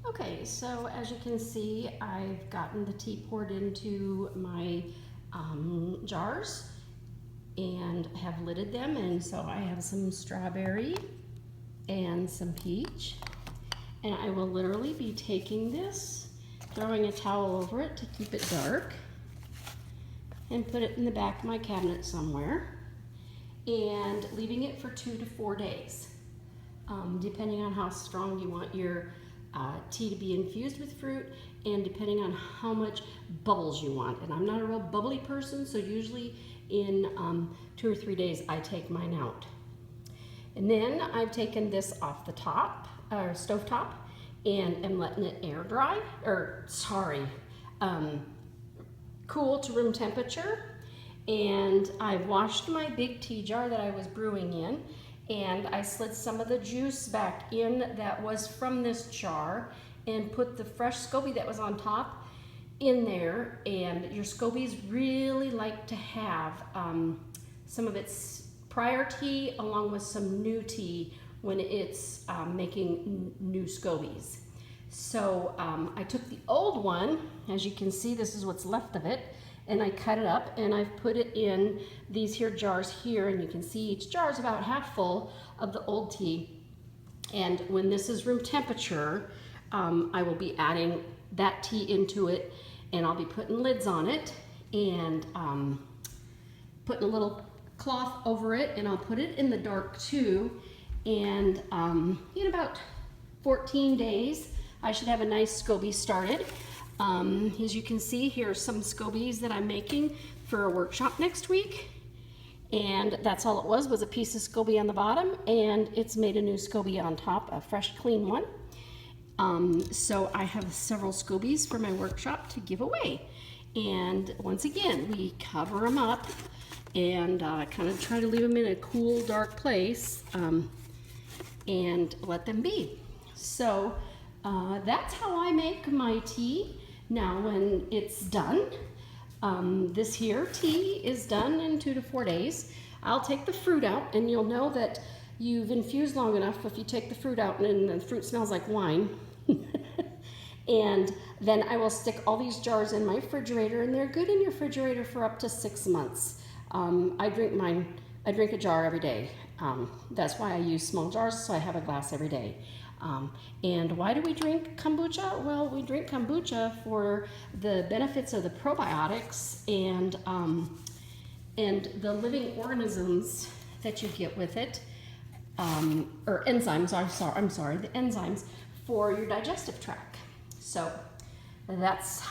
Okay, so as you can see, I've gotten the tea poured into my jars and have lidded them, and so I have some strawberry and some peach, and I will literally be taking this, throwing a towel over it to keep it dark, and put it in the back of my cabinet somewhere, and leaving it for 2 to 4 days, depending on how strong you want your tea to be infused with fruit, and depending on how much bubbles you want. And I'm not a real bubbly person, so usually in 2 or 3 days I take mine out. And then I've taken this off the top, or stove top, and am letting it air dry, or sorry, cool to room temperature. And I washed my big tea jar that I was brewing in, and I slid some of the juice back in that was from this jar and put the fresh SCOBY that was on top in there. And your SCOBYs really like to have some of its prior tea along with some new tea when it's making new SCOBYs. So I took the old one, as you can see, this is what's left of it, and I cut it up and I've put it in these here jars here, and you can see each jar is about half full of the old tea. And when this is room temperature, I will be adding that tea into it, and I'll be putting lids on it and putting a little cloth over it, and I'll put it in the dark too. And in about 14 days, I should have a nice SCOBY started. As you can see, here are some SCOBYs that I'm making for a workshop next week. And that's all it was a piece of SCOBY on the bottom, and it's made a new SCOBY on top, a fresh, clean one. So I have several SCOBYs for my workshop to give away. And once again, we cover them up and kind of try to leave them in a cool, dark place and let them be. So that's how I make my tea. Now when it's done, this here tea is done in 2 to 4 days. I'll take the fruit out, and you'll know that you've infused long enough if you take the fruit out and the fruit smells like wine. And then I will stick all these jars in my refrigerator, and they're good in your refrigerator for up to 6 months. I drink a jar every day. That's why I use small jars, so I have a glass every day. And why do we drink kombucha? Well, we drink kombucha for the benefits of the probiotics and the living organisms that you get with it, or enzymes. I'm sorry, the enzymes for your digestive tract. So that's how